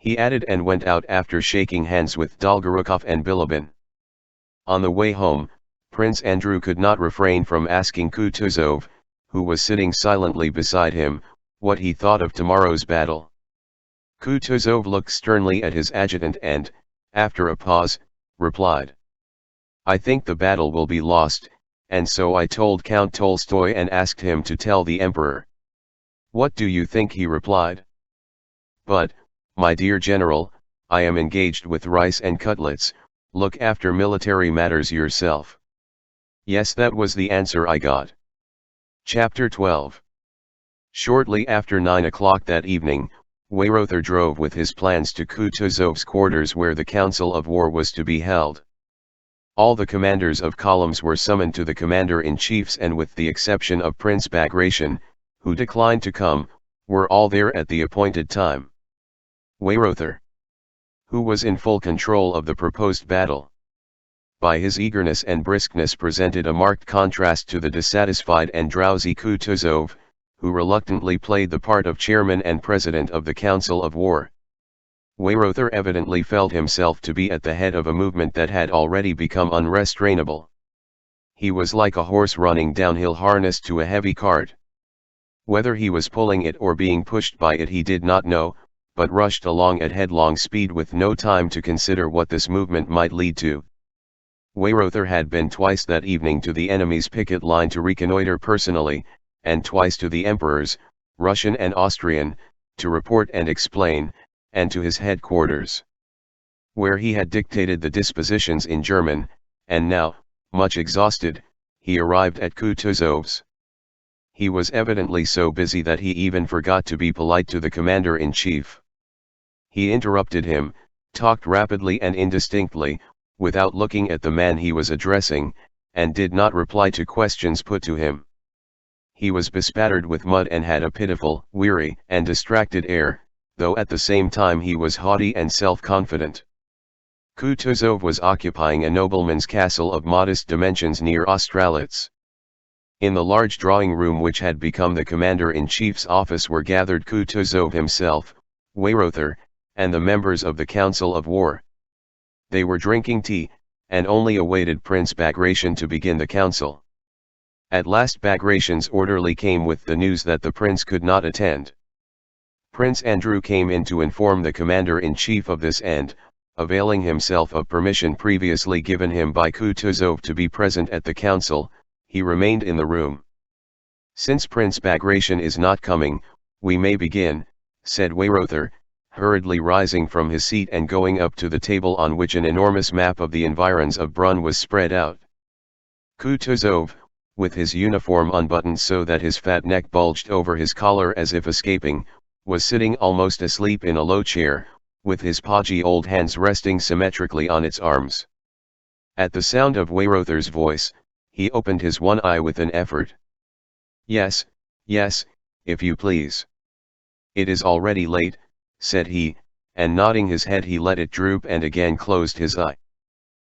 he added, and went out after shaking hands with Dolgorukov and Bilibin. On the way home, Prince Andrew could not refrain from asking Kutuzov, who was sitting silently beside him, what he thought of tomorrow's battle. Kutuzov looked sternly at his adjutant and, after a pause, replied, "I think the battle will be lost, and so I told Count Tolstoy and asked him to tell the Emperor." "What do you think?" he replied. "But, my dear general, I am engaged with rice and cutlets, look after military matters yourself." Yes, that was the answer I got. Chapter 12. Shortly after 9 o'clock that evening, Weyrother drove with his plans to Kutuzov's quarters where the council of war was to be held. All the commanders of columns were summoned to the commander-in-chiefs, and with the exception of Prince Bagration, who declined to come, were all there at the appointed time. Weyrother, who was in full control of the proposed battle, by his eagerness and briskness presented a marked contrast to the dissatisfied and drowsy Kutuzov, who reluctantly played the part of chairman and president of the council of war. Weyrother evidently felt himself to be at the head of a movement that had already become unrestrainable. He was like a horse running downhill harnessed to a heavy cart. Whether he was pulling it or being pushed by it he did not know, but rushed along at headlong speed with no time to consider what this movement might lead to. Weyrother had been twice that evening to the enemy's picket line to reconnoiter personally, and twice to the emperors, Russian and Austrian, to report and explain, and to his headquarters, where he had dictated the dispositions in German, and now, much exhausted, he arrived at Kutuzov's. He was evidently so busy that he even forgot to be polite to the commander-in-chief. He interrupted him, talked rapidly and indistinctly, without looking at the man he was addressing, and did not reply to questions put to him. He was bespattered with mud and had a pitiful, weary, and distracted air, though at the same time he was haughty and self-confident. Kutuzov was occupying a nobleman's castle of modest dimensions near Austerlitz. In the large drawing room which had become the commander-in-chief's office were gathered Kutuzov himself, Weyrother, and the members of the council of war. They were drinking tea, and only awaited Prince Bagration to begin the council. At last Bagration's orderly came with the news that the prince could not attend. Prince Andrew came in to inform the commander-in-chief of this and, availing himself of permission previously given him by Kutuzov to be present at the council, he remained in the room. "Since Prince Bagration is not coming, we may begin," said Weyrother, hurriedly rising from his seat and going up to the table on which an enormous map of the environs of Brunn was spread out. Kutuzov, with his uniform unbuttoned so that his fat neck bulged over his collar as if escaping, was sitting almost asleep in a low chair, with his podgy old hands resting symmetrically on its arms. At the sound of Weyrother's voice, he opened his one eye with an effort. Yes, if you please." "It is already late," said he, and nodding his head he let it droop and again closed his eye.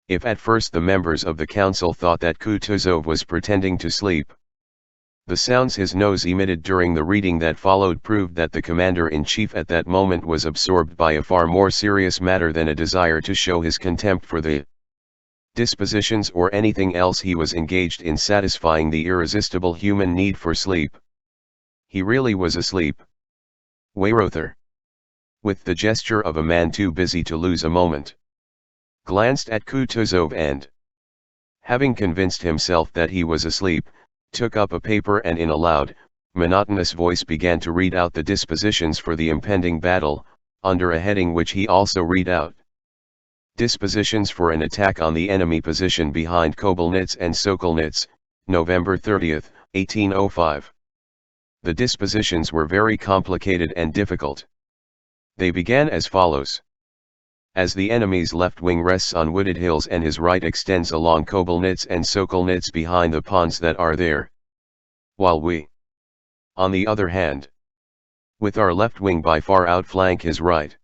If at first the members of the council thought that Kutuzov was pretending to sleep, the sounds his nose emitted during the reading that followed proved that the commander-in-chief at that moment was absorbed by a far more serious matter than a desire to show his contempt for the dispositions or anything else. He was engaged in satisfying the irresistible human need for sleep. He really was asleep. Weyrother, with the gesture of a man too busy to lose a moment, glanced at Kutuzov and, having convinced himself that he was asleep, took up a paper and in a loud, monotonous voice began to read out the dispositions for the impending battle, under a heading which he also read out. Dispositions for an attack on the enemy position behind Kobelnitz and Sokolnitz, November 30, 1805. The dispositions were very complicated and difficult. They began as follows. As the enemy's left wing rests on wooded hills and his right extends along Kobelnitz and Sokolnitz behind the ponds that are there, while we, on the other hand, with our left wing by far outflank his right,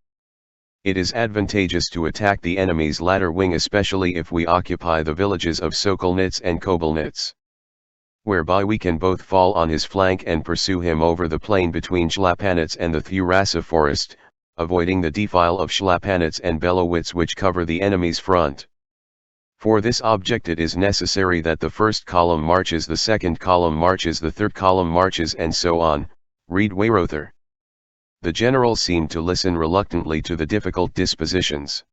it is advantageous to attack the enemy's latter wing, especially if we occupy the villages of Sokolnitz and Kobelnitz, whereby we can both fall on his flank and pursue him over the plain between Schlapanitz and the Thurasa forest, avoiding the defile of Schlapanitz and Bellowitz which cover the enemy's front. For this object it is necessary that the first column marches, the second column marches, the third column marches, and so on, read Weyrother. The general seemed to listen reluctantly to the difficult dispositions.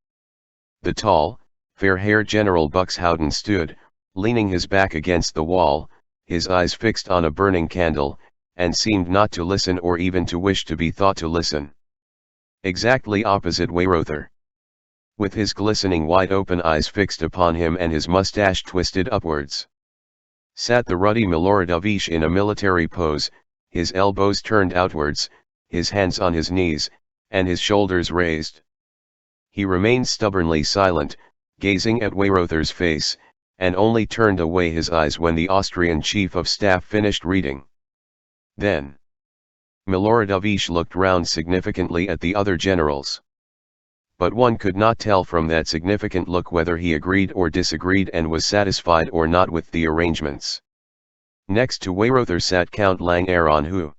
The tall, fair-haired General Buxhowden stood, leaning his back against the wall, his eyes fixed on a burning candle, and seemed not to listen or even to wish to be thought to listen. Exactly opposite Weyrother, with his glistening wide-open eyes fixed upon him and his mustache twisted upwards, sat the ruddy Miloradovich in a military pose, his elbows turned outwards, his hands on his knees, and his shoulders raised. He remained stubbornly silent, gazing at Weyrother's face, and only turned away his eyes when the Austrian chief of staff finished reading. Then Miloradovich looked round significantly at the other generals. But one could not tell from that significant look whether he agreed or disagreed and was satisfied or not with the arrangements. Next to Weyrother sat Count Langeron who,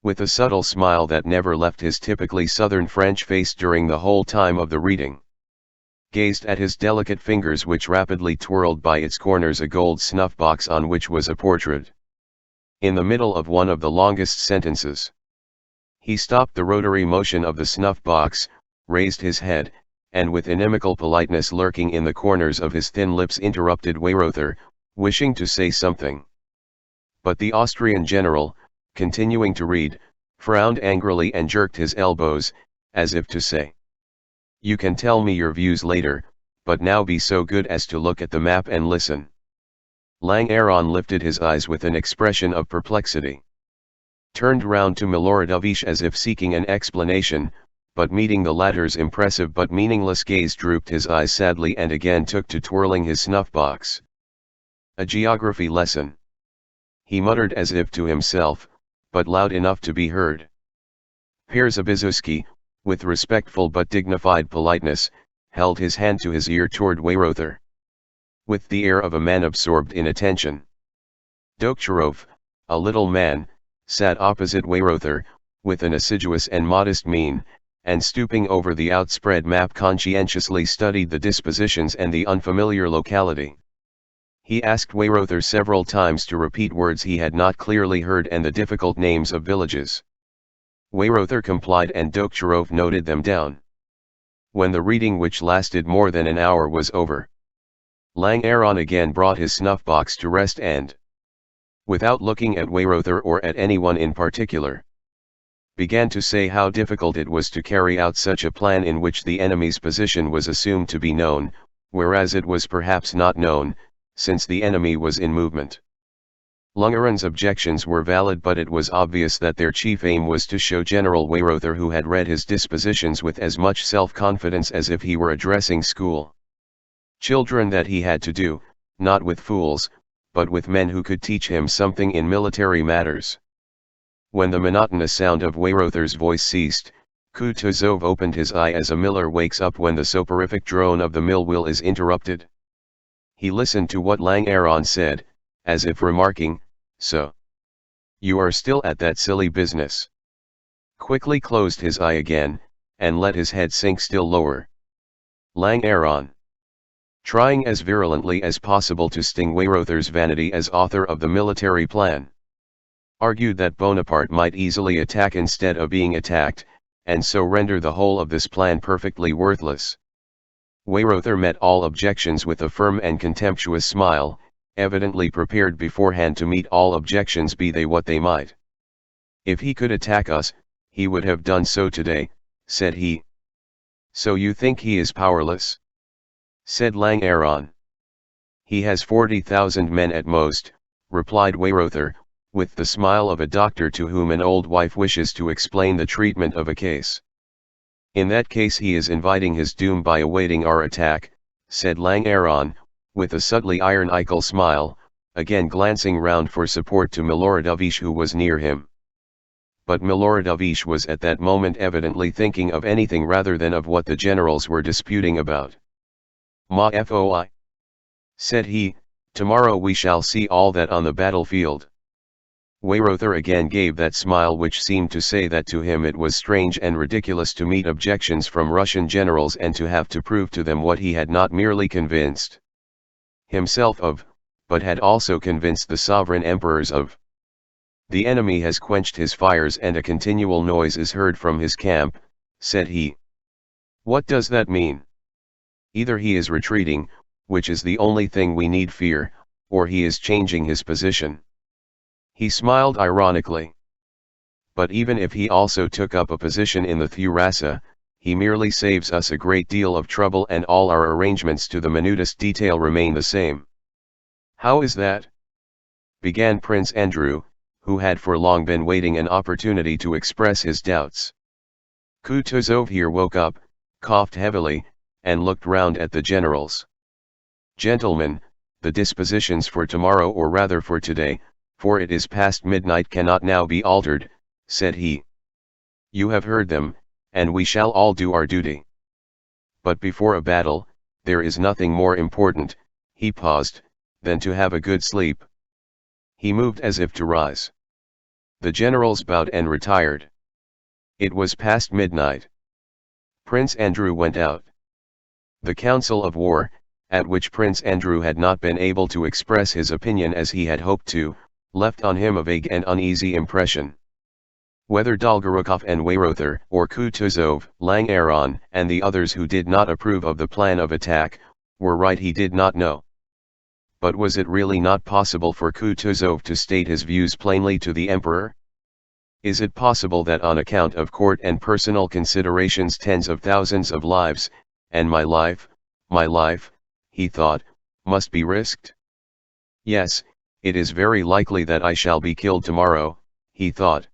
with a subtle smile that never left his typically southern French face during the whole time of the reading, gazed at his delicate fingers which rapidly twirled by its corners a gold snuff-box on which was a portrait. In the middle of one of the longest sentences, he stopped the rotary motion of the snuff-box, raised his head, and with inimical politeness lurking in the corners of his thin lips interrupted Weyrother, wishing to say something. But the Austrian general, continuing to read, frowned angrily and jerked his elbows, as if to say, "You can tell me your views later, but now be so good as to look at the map and listen." Langeron lifted his eyes with an expression of perplexity, turned round to Miloradovich as if seeking an explanation, but meeting the latter's impressive but meaningless gaze drooped his eyes sadly and again took to twirling his snuff-box. "A geography lesson," he muttered as if to himself, but loud enough to be heard. Pierzabizewski, with respectful but dignified politeness, held his hand to his ear toward Weyrother, with the air of a man absorbed in attention. Dokhtcherov, a little man, sat opposite Weyrother, with an assiduous and modest mien, and stooping over the outspread map conscientiously studied the dispositions and the unfamiliar locality. He asked Weyrother several times to repeat words he had not clearly heard and the difficult names of villages. Weyrother complied and Dokhtcherov noted them down. When the reading, which lasted more than an hour, was over, Langeron again brought his snuff-box to rest and, without looking at Weyrother or at anyone in particular, began to say how difficult it was to carry out such a plan in which the enemy's position was assumed to be known, whereas it was perhaps not known, since the enemy was in movement. Langeron's objections were valid, but it was obvious that their chief aim was to show General Weyrother, who had read his dispositions with as much self-confidence as if he were addressing school children, that he had to do, not with fools, but with men who could teach him something in military matters. When the monotonous sound of Weyrother's voice ceased, Kutuzov opened his eye as a miller wakes up when the soporific drone of the mill wheel is interrupted. He listened to what Langeron said, as if remarking, "So you are still at that silly business," quickly closed his eye again, and let his head sink still lower. Langeron, trying as virulently as possible to sting Weyrother's vanity as author of the military plan, argued that Bonaparte might easily attack instead of being attacked, and so render the whole of this plan perfectly worthless. Weyrother met all objections with a firm and contemptuous smile, evidently prepared beforehand to meet all objections, be they what they might. "If he could attack us, he would have done so today," said he. "So you think he is powerless?" said Langeron. "He has 40,000 men at most," replied Weyrother, with the smile of a doctor to whom an old wife wishes to explain the treatment of a case. "In that case he is inviting his doom by awaiting our attack," said Langeron, with a subtly ironical smile, again glancing round for support to Miloradovich, who was near him. But Miloradovich was at that moment evidently thinking of anything rather than of what the generals were disputing about. "Ma foi," said he, "tomorrow we shall see all that on the battlefield." Weyrother again gave that smile which seemed to say that to him it was strange and ridiculous to meet objections from Russian generals and to have to prove to them what he had not merely convinced himself of, but had also convinced the sovereign emperors of. The enemy has quenched his fires and a continual noise is heard from his camp, said he. What does that mean? Either he is retreating, which is the only thing we need fear, or he is changing his position. He smiled ironically. But even if he also took up a position in the Thurasa, he merely saves us a great deal of trouble and all our arrangements to the minutest detail remain the same. How is that? Began Prince Andrew, who had for long been waiting an opportunity to express his doubts. Kutuzov here woke up, coughed heavily, and looked round at the generals. Gentlemen, the dispositions for tomorrow or rather for today, for it is past midnight cannot now be altered, said he. You have heard them, and we shall all do our duty. But before a battle, there is nothing more important, he paused, than to have a good sleep. He moved as if to rise. The generals bowed and retired. It was past midnight. Prince Andrew went out. The council of war, at which Prince Andrew had not been able to express his opinion as he had hoped to, left on him a vague and uneasy impression. Whether Dolgorukov and Weyrother, or Kutuzov, Langeron, and the others who did not approve of the plan of attack, were right he did not know. But was it really not possible for Kutuzov to state his views plainly to the emperor? Is it possible that on account of court and personal considerations tens of thousands of lives, and my life, he thought, must be risked? Yes, it is very likely that I shall be killed tomorrow, he thought.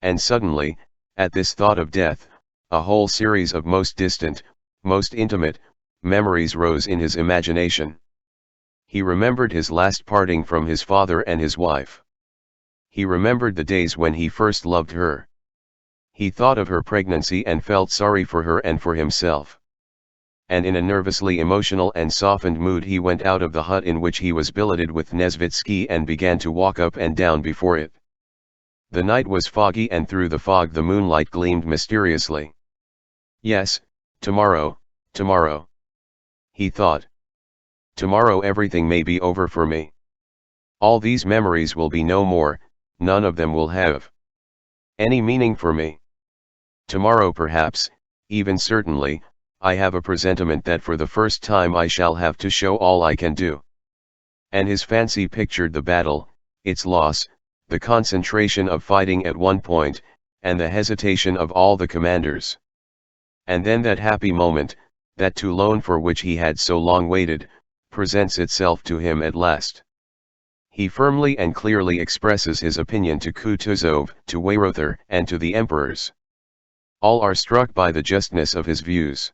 And suddenly, at this thought of death, a whole series of most distant, most intimate, memories rose in his imagination. He remembered his last parting from his father and his wife. He remembered the days when he first loved her. He thought of her pregnancy and felt sorry for her and for himself. And in a nervously emotional and softened mood he went out of the hut in which he was billeted with Nesvitsky and began to walk up and down before it. The night was foggy and through the fog the moonlight gleamed mysteriously. Yes, tomorrow, he thought. Tomorrow everything may be over for me. All these memories will be no more, none of them will have any meaning for me. Tomorrow perhaps, even certainly, I have a presentiment that for the first time I shall have to show all I can do. And his fancy pictured the battle, its loss, the concentration of fighting at one point, and the hesitation of all the commanders. And then that happy moment, that Toulon for which he had so long waited, presents itself to him at last. He firmly and clearly expresses his opinion to Kutuzov, to Weyrother, and to the emperors. All are struck by the justness of his views.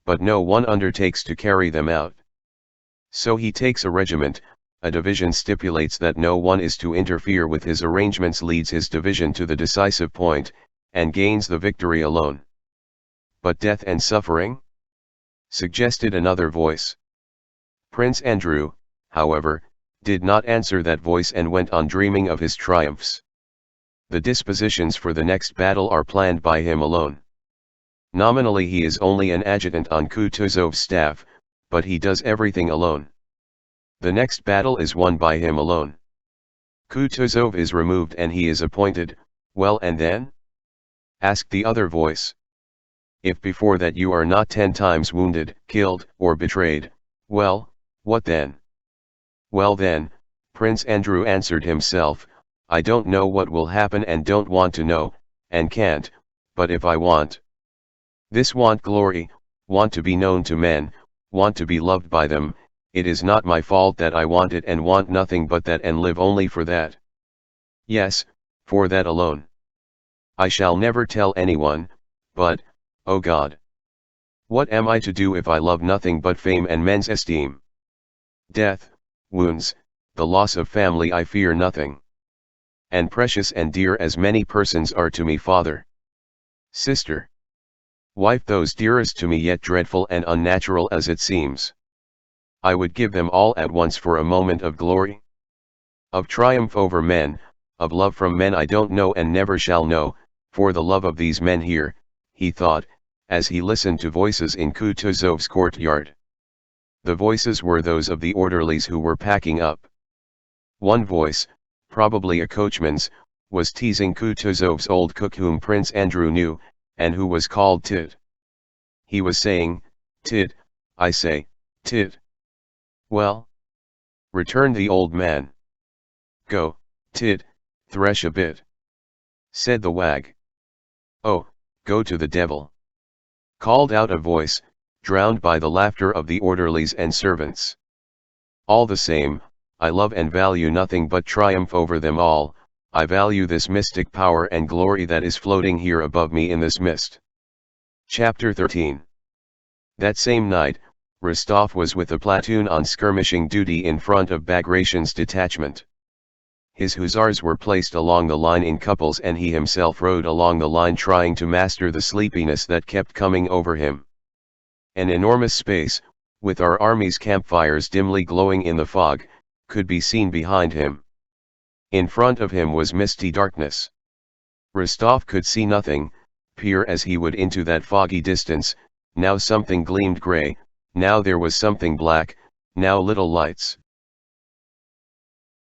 But no one undertakes to carry them out. So he takes a regiment, a division stipulates that no one is to interfere with his arrangements, leads his division to the decisive point, and gains the victory alone. But death and suffering? Suggested another voice. Prince Andrew, however, did not answer that voice and went on dreaming of his triumphs. The dispositions for the next battle are planned by him alone. Nominally he is only an adjutant on Kutuzov's staff, but he does everything alone. The next battle is won by him alone. Kutuzov is removed and he is appointed, well and then? Asked the other voice. If before that you are not 10 times wounded, killed, or betrayed, well, what then? Well then, Prince Andrew answered himself, I don't know what will happen and don't want to know, and can't, but if I want glory, want to be known to men, want to be loved by them, it is not my fault that I want it and want nothing but that and live only for that. Yes, for that alone. I shall never tell anyone, but, oh God! What am I to do if I love nothing but fame and men's esteem? Death, wounds, the loss of family I fear nothing. And precious and dear as many persons are to me, father, sister, wife, those dearest to me yet dreadful and unnatural as it seems. I would give them all at once for a moment of glory, of triumph over men, of love from men I don't know and never shall know, for the love of these men here, he thought, as he listened to voices in Kutuzov's courtyard. The voices were those of the orderlies who were packing up. One voice, probably a coachman's, was teasing Kutuzov's old cook whom Prince Andrew knew, and who was called Tit. He was saying, "Tit, I say, Tit." "Well?" returned the old man. "Go, Tit, thresh a bit," said the wag. "Oh, go to the devil," called out a voice, drowned by the laughter of the orderlies and servants. "All the same, I love and value nothing but triumph over them all. I value this mystic power and glory that is floating here above me in this mist." Chapter 13. That same night, Rostov was with a platoon on skirmishing duty in front of Bagration's detachment. His hussars were placed along the line in couples and he himself rode along the line trying to master the sleepiness that kept coming over him. An enormous space, with our army's campfires dimly glowing in the fog, could be seen behind him. In front of him was misty darkness. Rostov could see nothing, peer as he would into that foggy distance. Now something gleamed grey, now there was something black, now little lights.